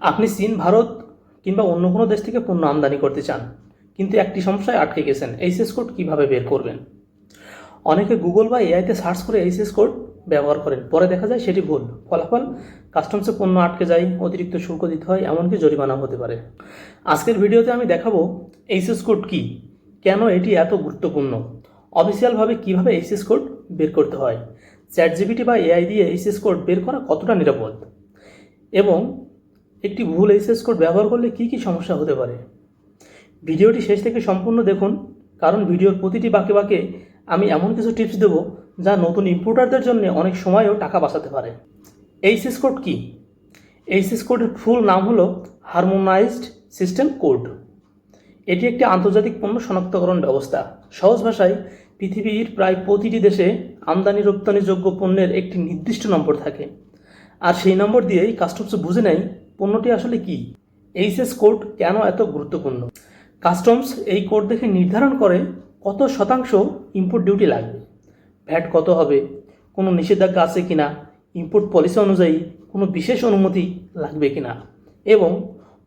আপনি চীন, ভারত কিংবা অন্য কোনো দেশ থেকে পণ্য আমদানি করতে চান, কিন্তু একটি সমস্যায় আটকে গেছেন। এইচএস কোড কীভাবে বের করবেন? অনেকে গুগল বা এআইতে সার্চ করে এইচএস কোড ব্যবহার করেন, পরে দেখা যায় সেটি ভুল। ফলাফল, কাস্টমসে পণ্য আটকে যায়, অতিরিক্ত শুল্ক দিতে হয়, এমনকি জরিমানা হতে পারে। আজকের ভিডিওতে আমি দেখাবো এইচএস কোড কী, কেন এটি এত গুরুত্বপূর্ণ, অফিসিয়ালভাবে কীভাবে এইচএস কোড বের করতে হয়, চ্যাটজিপিটি বা এআই দিয়ে এইচএস কোড বের করা কতটা নিরাপদ, এবং একটি ভুল এইচএস কোড ব্যবহার করলে কী কী সমস্যা হতে পারে। ভিডিওটি শেষ থেকে সম্পূর্ণ দেখুন, কারণ ভিডিওর প্রতিটি বাঁকে বাঁকে আমি এমন কিছু টিপস দেব যা নতুন ইম্পোর্টারদের জন্য অনেক সময়ও টাকা বাঁচাতে পারে। এইচএস কোড কী? এইচএস কোডের ফুল নাম হলো হারমোনাইজড সিস্টেম কোড। এটি একটি আন্তর্জাতিক পণ্য শনাক্তকরণ ব্যবস্থা। সহজ ভাষায়, পৃথিবীর প্রায় প্রতিটি দেশে আমদানি রপ্তানিযোগ্য পণ্যের একটি নির্দিষ্ট নম্বর থাকে, আর সেই নম্বর দিয়েই কাস্টমস বুঝে নেয় পণ্যটি আসলে কী। এইচএস কোড কেন এত গুরুত্বপূর্ণ? কাস্টমস এই কোড দেখে নির্ধারণ করে কত শতাংশ ইম্পোর্ট ডিউটি লাগবে, ভ্যাট কত হবে, কোনো নিষেধাজ্ঞা আছে কিনা, ইম্পোর্ট পলিসি অনুযায়ী কোনো বিশেষ অনুমতি লাগবে কিনা, এবং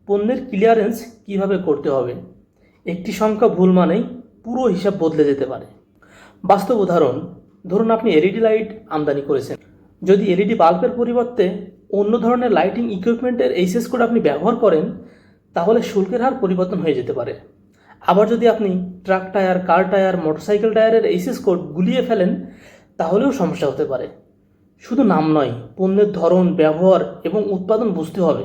পণ্যের ক্লিয়ারেন্স কিভাবে করতে হবে। একটি সংখ্যা ভুল মানেই পুরো হিসাব বদলে যেতে পারে। বাস্তব উদাহরণ, ধরুন আপনি এলইডি লাইট আমদানি করেছেন। যদি এলইডি বাল্বের পরিবর্তে অন্য ধরনের লাইটিং ইকুইপমেন্টের এইচএস কোড আপনি ব্যবহার করেন, তাহলে শুল্কের হার পরিবর্তন হয়ে যেতে পারে। আবার যদি আপনি ট্রাক টায়ার, কার টায়ার, মোটরসাইকেল টায়ারের এইচএস কোড গুলিয়ে ফেলেন, তাহলেও সমস্যা হতে পারে। শুধু নাম নয়, পণ্যের ধরন, ব্যবহার এবং উৎপাদন বুঝতে হবে।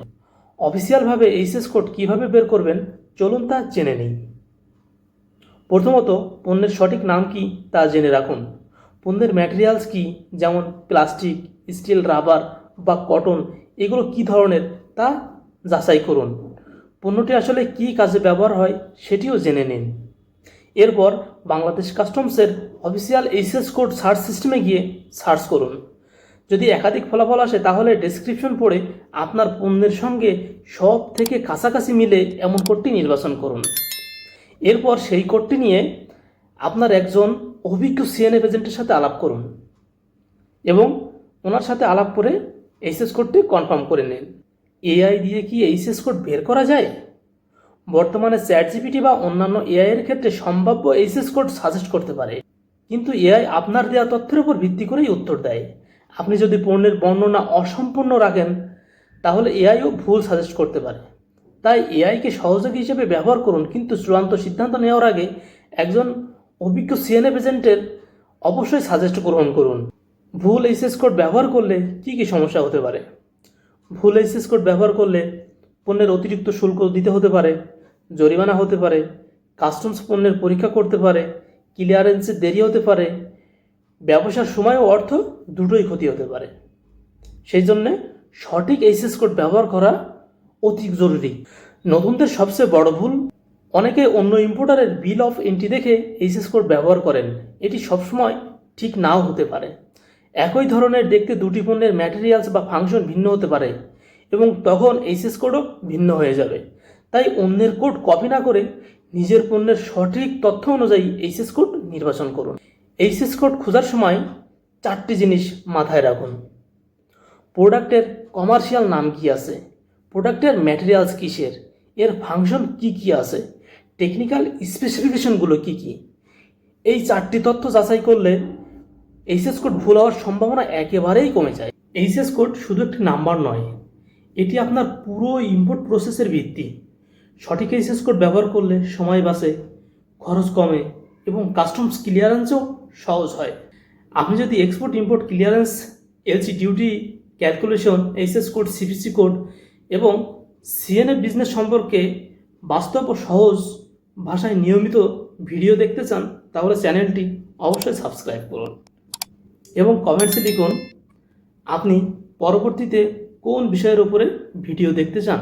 অফিসিয়ালভাবে এইচএস কোড কীভাবে বের করবেন, চলুন তা জেনে নিই। প্রথমত, পণ্যের সঠিক নাম কি তা জেনে রাখুন। পণ্যের ম্যাটেরিয়ালস কি, যেমন প্লাস্টিক, স্টিল, রাবার বা কটন, এগুলো কী ধরনের তা যাচাই করুন। পণ্যটি আসলে কী কাজে ব্যবহার হয় সেটিও জেনে নিন। এরপর বাংলাদেশ কাস্টমসের অফিসিয়াল এইচএস কোড সার্চ সিস্টেমে গিয়ে সার্চ করুন। যদি একাধিক ফলাফল আসে, তাহলে ডেসক্রিপশন পড়ে আপনার পণ্যের সঙ্গে সব থেকে কাছাকাছি মিলে এমন কোডটি নির্বাচন করুন। এরপর সেই কোডটি নিয়ে আপনার একজন অভিজ্ঞ সিএনএফ এজেন্টের সাথে আলাপ করুন এবং ওনার সাথে আলাপ করে এইচএস কোডটি কনফার্ম করে নিন। এআই দিয়ে কি এইচএস কোড বের করা যায়? বর্তমানে চ্যাটজিপিটি বা অন্যান্য এআই এর ক্ষেত্রে সম্ভাব্য এইচএস কোড সাজেস্ট করতে পারে, কিন্তু এআই আপনার দেওয়া তথ্যের উপর ভিত্তি করেই উত্তর দেয়। আপনি যদি পণ্যের বর্ণনা অসম্পূর্ণ রাখেন, তাহলে এআইও ভুল সাজেস্ট করতে পারে। তাই এআইকে সহযোগী হিসেবে ব্যবহার করুন, কিন্তু চূড়ান্ত সিদ্ধান্ত নেওয়ার আগে একজন অভিজ্ঞ সিএনএফ এজেন্টের অবশ্যই সাজেস্ট গ্রহণ করুন। ভুল এইচএস কোড ব্যবহার করলে কী কী সমস্যা হতে পারে? ভুল এইচএস কোড ব্যবহার করলে পণ্যের অতিরিক্ত শুল্ক দিতে হতে পারে, জরিমানা হতে পারে, কাস্টমস পণ্যের পরীক্ষা করতে পারে, ক্লিয়ারেন্সে দেরি হতে পারে, ব্যবসার সময় ও অর্থ দুটোই ক্ষতি হতে পারে। সেই জন্যে সঠিক এইচএস কোড ব্যবহার করা অতি জরুরি। নতুনদের সবচেয়ে বড় ভুল, অনেকে অন্য ইম্পোর্টারের বিল অফ এন্ট্রি দেখে এইচএস কোড ব্যবহার করেন। এটি সবসময় ঠিক নাও হতে পারে। একই ধরনের দেখতে দুটি পণ্যের ম্যাটেরিয়ালস বা ফাংশন ভিন্ন হতে পারে, এবং তখন এইচএস কোডও ভিন্ন হয়ে যাবে। তাই অন্যের কোড কপি না করে নিজের পণ্যের সঠিক তথ্য অনুযায়ী এইচএস কোড নির্বাচন করুন। এইচএস কোড খোঁজার সময় 4টি জিনিস মাথায় রাখুন। প্রোডাক্টের কমার্শিয়াল নাম কি আছে, প্রোডাক্টের ম্যাটেরিয়ালস কিসের, এর ফাংশন কি কি আছে, টেকনিক্যাল স্পেসিফিকেশনগুলো কি কি। এই 4টি তথ্য যাচাই করলে এইচএস কোড ভুল হওয়ার সম্ভাবনা একেবারেই কমে যায়। এইচএস কোড শুধু একটি নাম্বার নয়, এটি আপনার পুরো ইম্পোর্ট প্রসেসের ভিত্তি। সঠিক এইচএস কোড ব্যবহার করলে সময় বাঁচে, খরচ কমে এবং কাস্টমস ক্লিয়ারেন্সও সহজ হয়। আপনি যদি export import clearance, LC duty calculation, HS code, CPC code এবং সিএনএফ বিজনেস সম্পর্কে বাস্তব ও সহজ ভাষায় নিয়মিত ভিডিও দেখতে চান, তাহলে চ্যানেলটি অবশ্যই সাবস্ক্রাইব করুন এবং কমেন্টসে লিখুন আপনি পরবর্তীতে কোন বিষয়ের উপরে ভিডিও দেখতে চান।